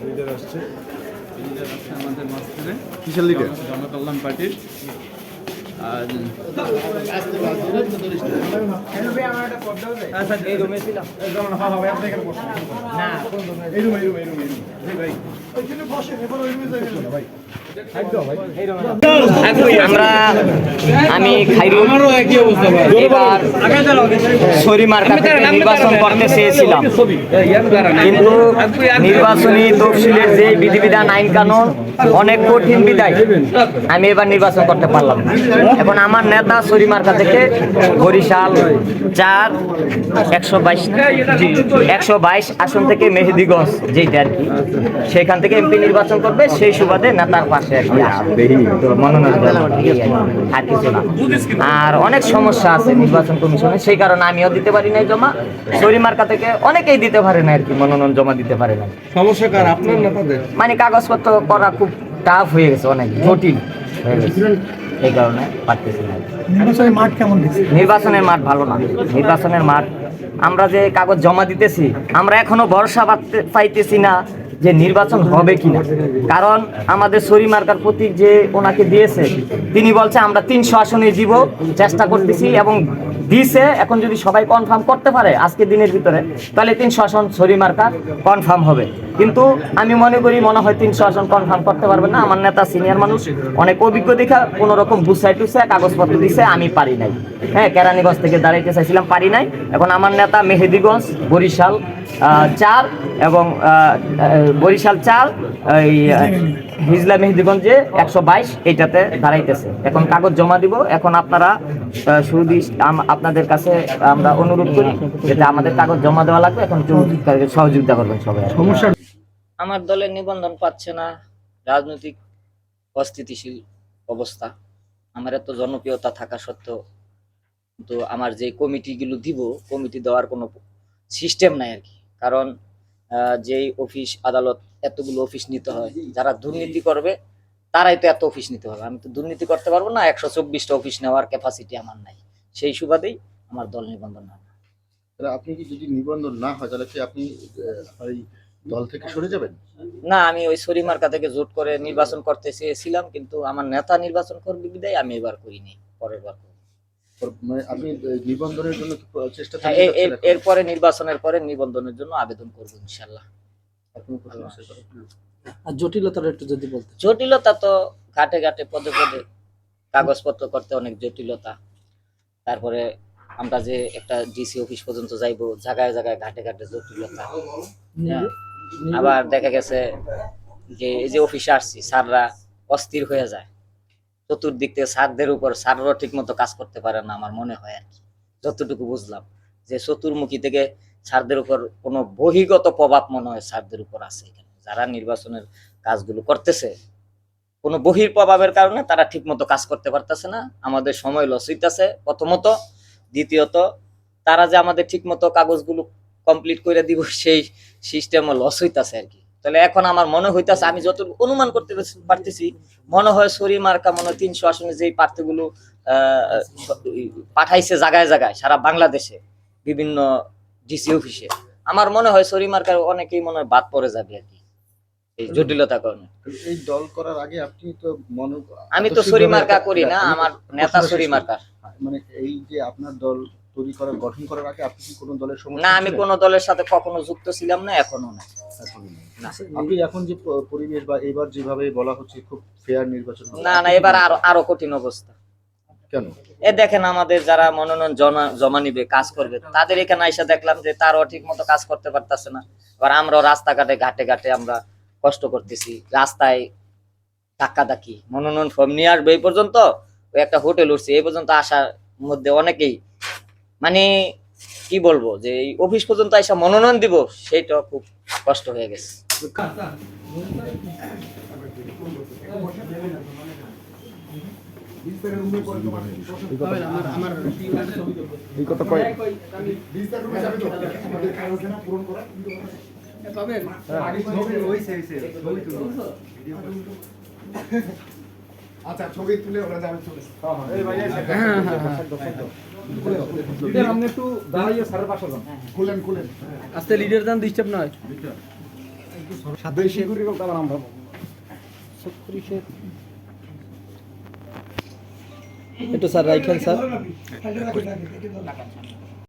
Leader আসছে আমাদের মাঝখানে কিসের লিডার? জনকল্যাণ পার্টির। আর এই রুমে ছিলাম আমি খাইরুল এবার শরীমার কাছে নির্বাচন করতে চেয়েছিলাম, কিন্তু নির্বাচনী তফসিলের যে বিধিবিধান আইন কানুন অনেক কঠিন বিধায় আমি এবার নির্বাচন করতে পারলাম না। এখন আমার নেতা শরীমার্কা থেকে বরিশাল 4 122 আসন থেকে মেহেদিগঞ্জ যেটা আর কি, সেখান থেকে এমপি নির্বাচন করবে, সেই সুবাদে নেতার পাশে মনোনয়ন আর কিছু না। আর অনেক সমস্যা আছে নির্বাচন কমিশনে, সেই কারণে আমিও দিতে পারি নাই জমা। শরীমার্কা থেকে অনেকেই দিতে পারে না আর কি, মনোনয়ন জমা দিতে পারে না। সমস্যা কার? আপনার নেতাদের? মানে কাগজপত্র করা খুব টাফ হয়ে গেছে, অনেক জটিল হয়ে গেছে, এই কারণে পারতেছি না। নির্বাচনের মাঠ কেমন? নির্বাচনের মাঠ ভালো না। নির্বাচনের মাঠ আমরা যে কাগজ জমা দিতেছি, আমরা এখনো ভরসা পাইতেছি না যে নির্বাচন হবে কিনা। কারণ আমাদের শরীমার্কার প্রতীক যে ওনাকে দিয়েছে, তিনি বলছে আমরা 300 আসনে দিব, চেষ্টা করতেছি এবং দিছে। এখন যদি সবাই কনফার্ম করতে পারে আজকের দিনের ভিতরে, তাহলে 300 আসন শরীমার্কা কনফার্ম হবে। কিন্তু আমি মনে হয় 300 আসন কনফার্ম করতে পারবেন না। আমার নেতা সিনিয়র মানুষ, অনেক অভিজ্ঞ দেখা কোনো রকম বুঝাই টুসায় কাগজপত্র দিছে, আমি পারি নাই। হ্যাঁ, কেরানীগঞ্জ থেকে দাঁড়াইতে চাইছিলাম, পারি নাই। এখন আমার নেতা মেহেদিগঞ্জ, বরিশাল 4 এবং বরিশাল 4 এই হিজলা মেহেদিগঞ্জে 122 এইটাতে দাঁড়াইতেছে। এখন কাগজ জমা দিব। এখন আপনারা শুধু আপনাদের কাছে আমরা অনুরোধ করি যেটা আমাদের কাগজ জমা দেওয়া লাগবে, এখন সহযোগিতা করবেন সবাই। সমস্যা আমার দলের নিবন্ধন পাচ্ছে না, রাজনৈতিক অস্থিতিশীল অবস্থা। আমার এত জনপ্রিয়তা থাকা সত্ত্বেও কিন্তু আমার যে কমিটিগুলো দিব, কমিটি দেওয়ার কোনো সিস্টেম নাই আর কি। কারণ যেই অফিস আদালত এতগুলো অফিস নিতে হয়, যারা দুর্নীতি করবে তারাই তো এত অফিস নিতে হবে। আমি তো দুর্নীতি করতে পারবো না, 124টা অফিস নেওয়ার ক্যাপাসিটি আমার নাই। সেই সুবাদেই আমার দল নিবন্ধন না। আপনি কি যদি নিবন্ধন না হয় তাহলে কি আপনি এই দল থেকে সরে যাবেন? না, আমি ওই শরীমার্কা থেকে জোট করে নির্বাচন করতে চেয়েছিলাম, কিন্তু আমার নেতা নির্বাচন করবে বিদায় আমি এবার করিনি, পরের বার করব। মানে আপনি নিবন্ধনের জন্য চেষ্টা এরপরে নির্বাচনের পরে নিবন্ধনের জন্য আবেদন করবো ইনশাল্লাহ। আর জটিলতাটা একটু যদি বলতে। জটিলতা তো ঘাটে ঘাটে পদে পদে কাগজপত্র করতে অনেক জটিলতা। তারপরে আমরা যে একটা ডিসি অফিস পর্যন্ত যাইবো, জায়গায় জায়গায় ঘাটে ঘাটে জটিলতা। আবার দেখা গেছে যে এই যে অফিসে আসছি, স্যাররা অস্থির হয়ে যায় চতুর্দিক থেকে। স্যারদের উপর স্যাররাও ঠিক মতো কাজ করতে পারে না আমার মনে হয় আর কি। যতটুকু বুঝলাম যে চতুর্মুখী থেকে স্যারদের উপর কোনো বহির্গত প্রভাব মনে হয় স্যারদের উপর আছে। এখানে যারা নির্বাচনের কাজগুলো করতেছে, কোনো বহির প্রভাবের কারণে তারা ঠিক মতো কাজ করতে পারতেছে না। আমাদের সময় লস হইতেছে প্রথমত, দ্বিতীয়ত তারা যে আমাদের ঠিক মতো কাগজগুলো কমপ্লিট করে দিব সেই সিস্টেমও লস হইতেছে আর কি। তাহলে এখন আমার মনে হইতেছে, আমি যত অনুমান করতে পারতেছি, মনে হয় শরীমার্কা 300 আসনে যেই প্রার্থীগুলো পাঠাইছে জায়গায় জায়গায় সারা বাংলাদেশে বিভিন্ন ডিসি অফিসে, আমার মনে হয় শরীমার্কার অনেকেই মনে হয় বাদ পড়ে যাবে আর কি, এই জটিলতার কারণে। এই দল করার আগে আপনি তো আমি তো শরীমার্কা করি না, আমার নেতা শরীমার্কা। মানে এই যে আপনার দল গঠন করার আগে আপনি কি কোনো দলের সমর্থক? না, আমি কোনো দলের সাথে কখনো যুক্ত ছিলাম না, এখনো না। আপনি এখন যে পরিবেশ বা এবার যেভাবে বলা হচ্ছে খুব ফেয়ার নির্বাচন, না না, এবার আরো কঠিন অবস্থা। কেন? দেখেন আমাদের যারা মনোনয়ন জমা নিবে, কাজ করবে, তাদের এখানে এসে দেখলাম যে তারাও ঠিক মতো কাজ করতে পারতেছে না। আবার আমরাও রাস্তাঘাটে ঘাটে ঘাটে আমরা কষ্ট করতেছি, রাস্তায় ধাক্কাধাক্কি। মনোনয়ন ফর্ম নিয়ে আসবে এই পর্যন্ত, ওই একটা হোটেল উঠছে, এই পর্যন্ত আসার মধ্যে অনেকেই মানে কি বলবো যে এই অফিস পর্যন্ত এসে মনোনয়ন দিব, সেইটা খুব কষ্ট হয়ে গেছে। এই কথা কয় আচ্ছা ছবি তুলে ওরা যাবে চলে আপনি একটু দাঁড়াইয়ে স্যারের পাশে যান খুলেন খুলেন আস্তে লিডার দান ডিস্টার্ব নয় বেশি করে আমরা একটু স্যার রাইখান স্যার